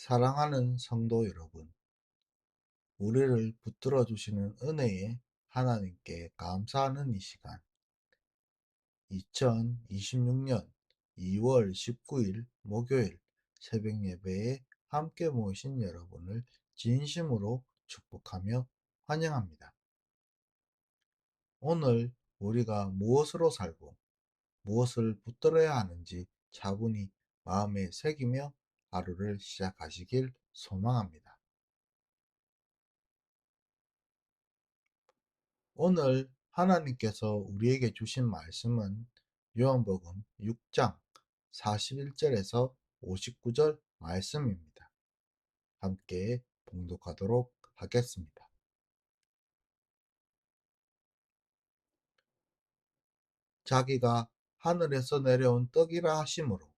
사랑하는 성도 여러분, 우리를 붙들어 주시는 은혜에 하나님께 감사하는 이 시간, 2026년 2월 19일 목요일 새벽 예배에 함께 모이신 여러분을 진심으로 축복하며 환영합니다. 오늘 우리가 무엇으로 살고 무엇을 붙들어야 하는지 차분히 마음에 새기며 하루를 시작하시길 소망합니다. 오늘 하나님께서 우리에게 주신 말씀은 요한복음 6장 41절에서 59절 말씀입니다. 함께 봉독하도록 하겠습니다. 자기가 하늘에서 내려온 떡이라 하심으로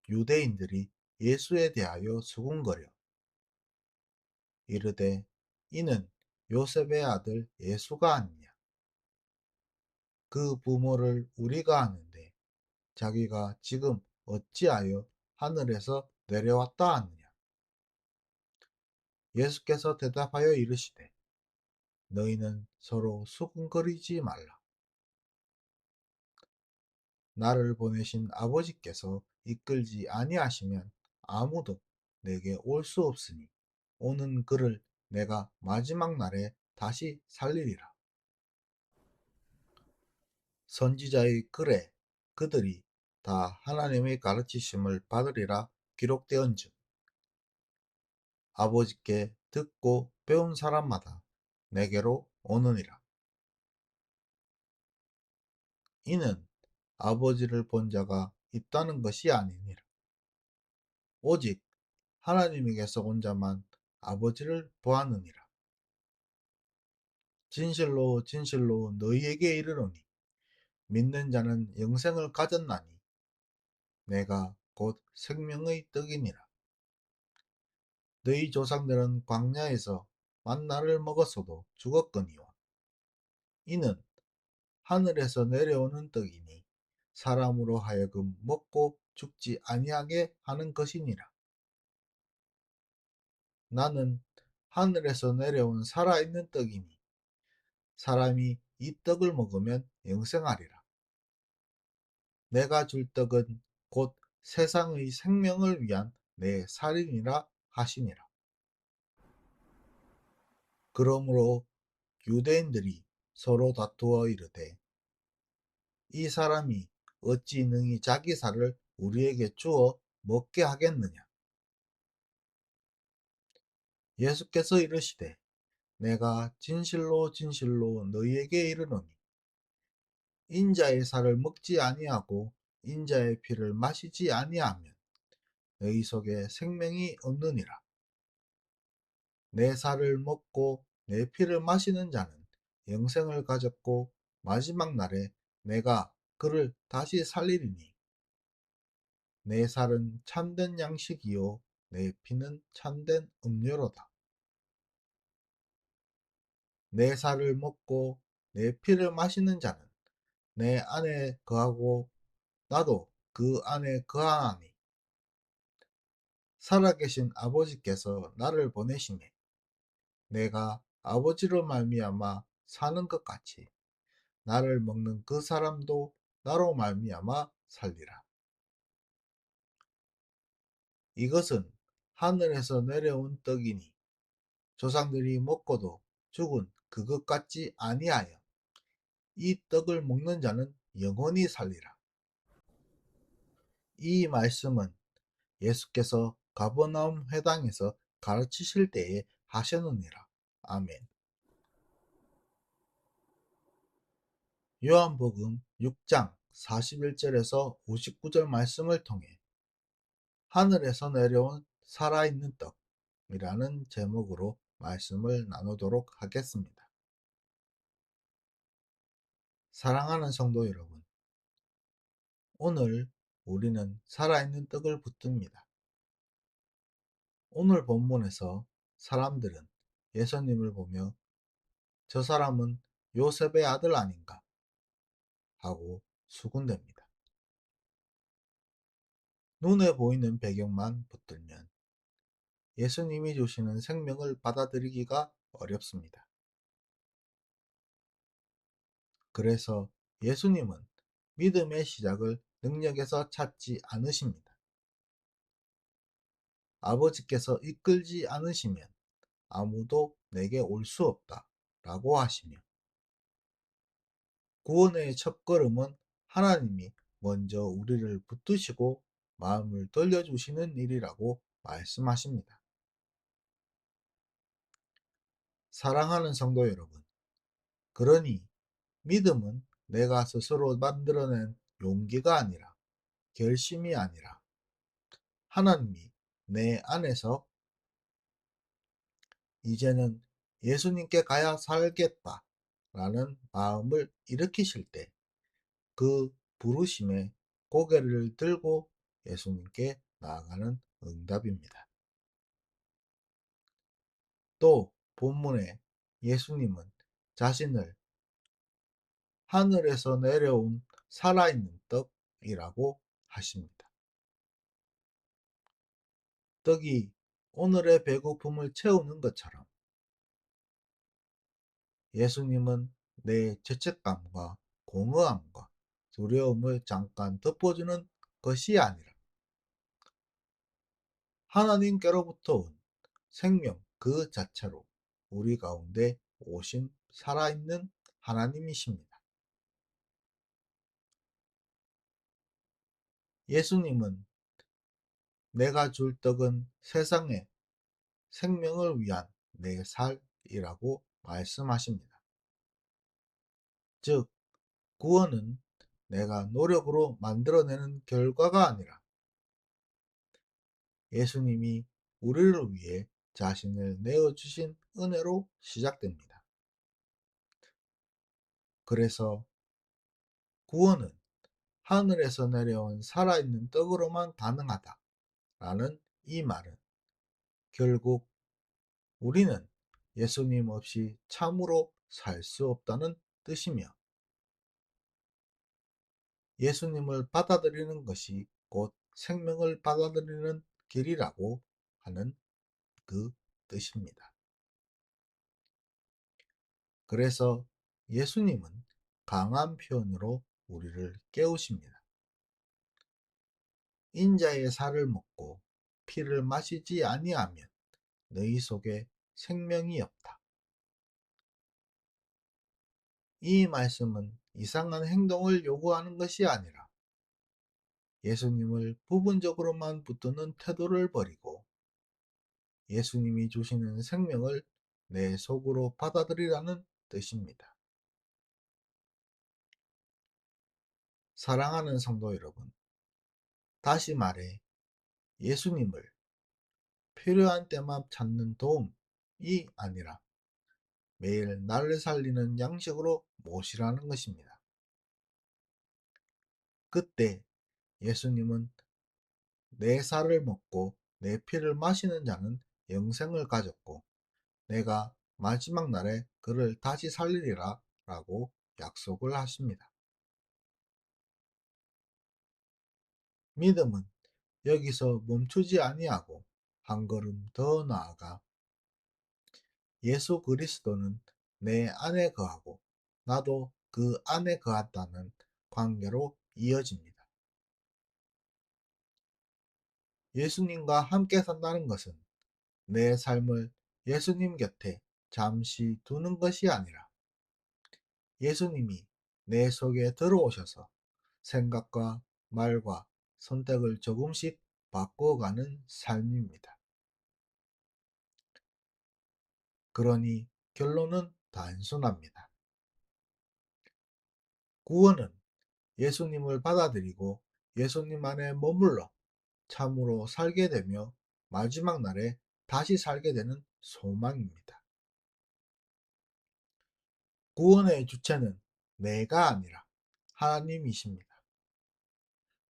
유대인들이 예수에 대하여 수군거려 이르되 이는 요셉의 아들 예수가 아니냐. 그 부모를 우리가 아는데 자기가 지금 어찌하여 하늘에서 내려왔다 하느냐. 예수께서 대답하여 이르시되 너희는 서로 수군거리지 말라. 나를 보내신 아버지께서 이끌지 아니하시면 아무도 내게 올 수 없으니 오는 그를 내가 마지막 날에 다시 살리리라. 선지자의 글에 그들이 다 하나님의 가르치심을 받으리라 기록되언즉 아버지께 듣고 배운 사람마다 내게로 오느니라. 이는 아버지를 본 자가 있다는 것이 아니니라. 오직 하나님에게서 온 자만 아버지를 보았느니라. 진실로 진실로 너희에게 이르노니 믿는 자는 영생을 가졌나니 내가 곧 생명의 떡이니라. 너희 조상들은 광야에서 만나를 먹었어도 죽었거니와 이는 하늘에서 내려오는 떡이니 사람으로 하여금 먹고 죽지 아니하게 하는 것이니라. 나는 하늘에서 내려온 살아있는 떡이니 사람이 이 떡을 먹으면 영생하리라. 내가 줄 떡은 곧 세상의 생명을 위한 내 살이니라 하시니라. 그러므로 유대인들이 서로 다투어 이르되 이 사람이 어찌 능히 자기 살을 우리에게 주어 먹게 하겠느냐. 예수께서 이르시되 내가 진실로 진실로 너희에게 이르노니 인자의 살을 먹지 아니하고 인자의 피를 마시지 아니하면 너희 속에 생명이 없느니라. 내 살을 먹고 내 피를 마시는 자는 영생을 가졌고 마지막 날에 내가 그를 다시 살리리니 내 살은 참된 양식이요 내 피는 참된 음료로다. 내 살을 먹고 내 피를 마시는 자는 내 안에 거하고 나도 그 안에 거하나니 살아계신 아버지께서 나를 보내시매 내가 아버지로 말미암아 사는 것 같이 나를 먹는 그 사람도 나로 말미암아 살리라. 이것은 하늘에서 내려온 떡이니 조상들이 먹고도 죽은 그것 같지 아니하여 이 떡을 먹는 자는 영원히 살리라. 이 말씀은 예수께서 가버나움 회당에서 가르치실 때에 하셨느니라. 아멘. 요한복음 6장 41절에서 59절 말씀을 통해 하늘에서 내려온 살아있는 떡이라는 제목으로 말씀을 나누도록 하겠습니다. 사랑하는 성도 여러분, 오늘 우리는 살아있는 떡을 붙듭니다. 오늘 본문에서 사람들은 예수님을 보며 저 사람은 요셉의 아들 아닌가 하고 수군댑니다. 눈에 보이는 배경만 붙들면 예수님이 주시는 생명을 받아들이기가 어렵습니다. 그래서 예수님은 믿음의 시작을 능력에서 찾지 않으십니다. 아버지께서 이끌지 않으시면 아무도 내게 올 수 없다 라고 하시며, 구원의 첫걸음은 하나님이 먼저 우리를 붙드시고 마음을 돌려주시는 일이라고 말씀하십니다. 사랑하는 성도 여러분, 그러니 믿음은 내가 스스로 만들어낸 용기가 아니라, 결심이 아니라 하나님이 내 안에서 이제는 예수님께 가야 살겠다 라는 마음을 일으키실 때 그 부르심에 고개를 들고 예수님께 나아가는 응답입니다. 또 본문에 예수님은 자신을 하늘에서 내려온 살아있는 떡이라고 하십니다. 떡이 오늘의 배고픔을 채우는 것처럼 예수님은 내 죄책감과 공허함과 두려움을 잠깐 덮어주는 것이 아니라 하나님께로부터 온 생명 그 자체로 우리 가운데 오신 살아있는 하나님이십니다. 예수님은 내가 줄 떡은 세상의 생명을 위한 내 살이라고 말씀하십니다. 즉, 구원은 내가 노력으로 만들어내는 결과가 아니라 예수님이 우리를 위해 자신을 내어주신 은혜로 시작됩니다. 그래서 구원은 하늘에서 내려온 살아있는 떡으로만 가능하다라는 이 말은 결국 우리는 예수님 없이 참으로 살 수 없다는 뜻이며, 예수님을 받아들이는 것이 곧 생명을 받아들이는 길이라고 하는 그 뜻입니다. 그래서 예수님은 강한 표현으로 우리를 깨우십니다. 인자의 살을 먹고 피를 마시지 아니하면 너희 속에 생명이 없다. 이 말씀은 이상한 행동을 요구하는 것이 아니라 예수님을 부분적으로만 붙드는 태도를 버리고 예수님이 주시는 생명을 내 속으로 받아들이라는 뜻입니다. 사랑하는 성도 여러분, 다시 말해 예수님을 필요한 때만 찾는 도움이 아니라 매일 나를 살리는 양식으로 모시라는 것입니다. 그때 예수님은 내 살을 먹고 내 피를 마시는 자는 영생을 가졌고 내가 마지막 날에 그를 다시 살리리라 라고 약속을 하십니다. 믿음은 여기서 멈추지 아니하고 한 걸음 더 나아가 예수 그리스도는 내 안에 거하고 나도 그 안에 거한다는 관계로 이어집니다. 예수님과 함께 산다는 것은 내 삶을 예수님 곁에 잠시 두는 것이 아니라 예수님이 내 속에 들어오셔서 생각과 말과 선택을 조금씩 바꿔가는 삶입니다. 그러니 결론은 단순합니다. 구원은 예수님을 받아들이고 예수님 안에 머물러 참으로 살게 되며 마지막 날에 다시 살게 되는 소망입니다. 구원의 주체는 내가 아니라 하나님이십니다.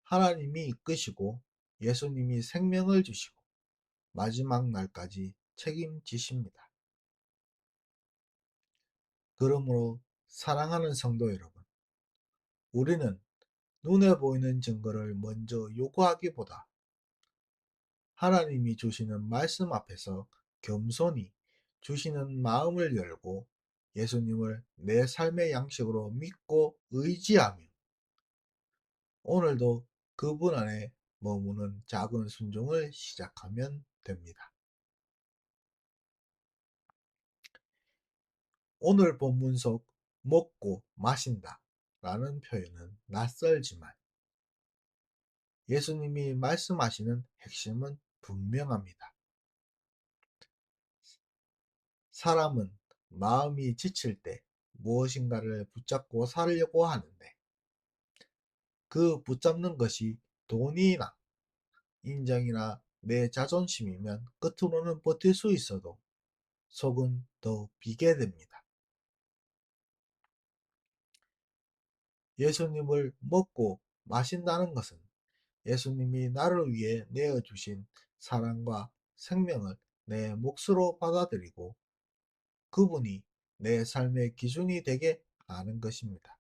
하나님이 이끄시고 예수님이 생명을 주시고 마지막 날까지 책임지십니다. 그러므로 사랑하는 성도 여러분, 우리는 눈에 보이는 증거를 먼저 요구하기보다 하나님이 주시는 말씀 앞에서 겸손히 주시는 마음을 열고 예수님을 내 삶의 양식으로 믿고 의지하며 오늘도 그분 안에 머무는 작은 순종을 시작하면 됩니다. 오늘 본문 속 먹고 마신다 라는 표현은 낯설지만 예수님이 말씀하시는 핵심은 분명합니다. 사람은 마음이 지칠 때 무엇인가를 붙잡고 살려고 하는데 그 붙잡는 것이 돈이나 인정이나 내 자존심이면 끝으로는 버틸 수 있어도 속은 더 비게 됩니다. 예수님을 먹고 마신다는 것은 예수님이 나를 위해 내어주신 사랑과 생명을 내 몫으로 받아들이고 그분이 내 삶의 기준이 되게 하는 것입니다.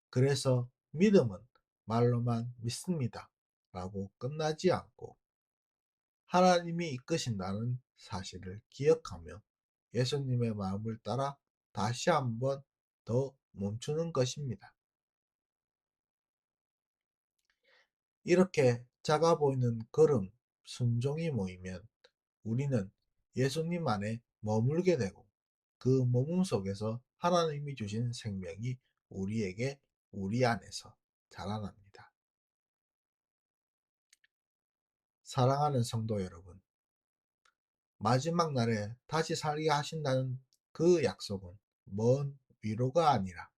그래서 믿음은 말로만 믿습니다 라고 끝나지 않고 하나님이 이끄신다는 사실을 기억하며 예수님의 마음을 따라 다시 한번 더 멈추는 것입니다. 이렇게 작아 보이는 걸음, 순종이 모이면 우리는 예수님 안에 머물게 되고 그 머문 속에서 하나님이 주신 생명이 우리에게 우리 안에서 자라납니다. 사랑하는 성도 여러분, 마지막 날에 다시 살게 하신다는 그 약속은 먼 위로가 아니라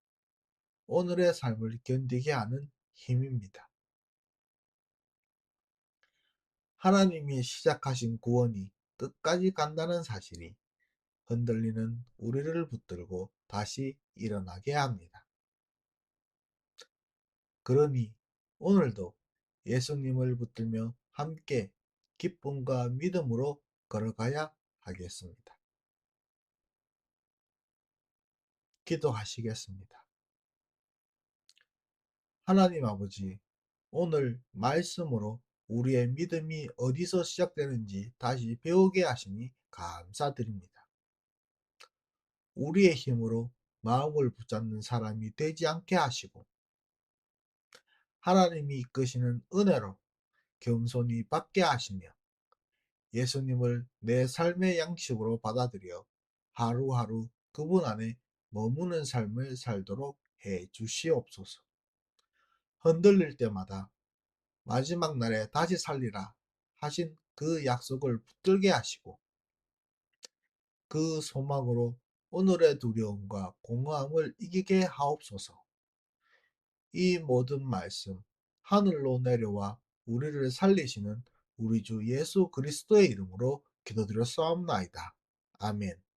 오늘의 삶을 견디게 하는 힘입니다. 하나님이 시작하신 구원이 끝까지 간다는 사실이 흔들리는 우리를 붙들고 다시 일어나게 합니다. 그러니 오늘도 예수님을 붙들며 함께 기쁨과 믿음으로 걸어가야 하겠습니다. 기도하시겠습니다. 하나님 아버지, 오늘 말씀으로 우리의 믿음이 어디서 시작되는지 다시 배우게 하시니 감사드립니다. 우리의 힘으로 마음을 붙잡는 사람이 되지 않게 하시고 하나님이 이끄시는 은혜로 겸손히 받게 하시며 예수님을 내 삶의 양식으로 받아들여 하루하루 그분 안에 머무는 삶을 살도록 해 주시옵소서. 흔들릴 때마다 마지막 날에 다시 살리라 하신 그 약속을 붙들게 하시고 그 소망으로 오늘의 두려움과 공허함을 이기게 하옵소서. 이 모든 말씀 하늘로 내려와 우리를 살리시는 우리 주 예수 그리스도의 이름으로 기도드렸사옵나이다. 아멘.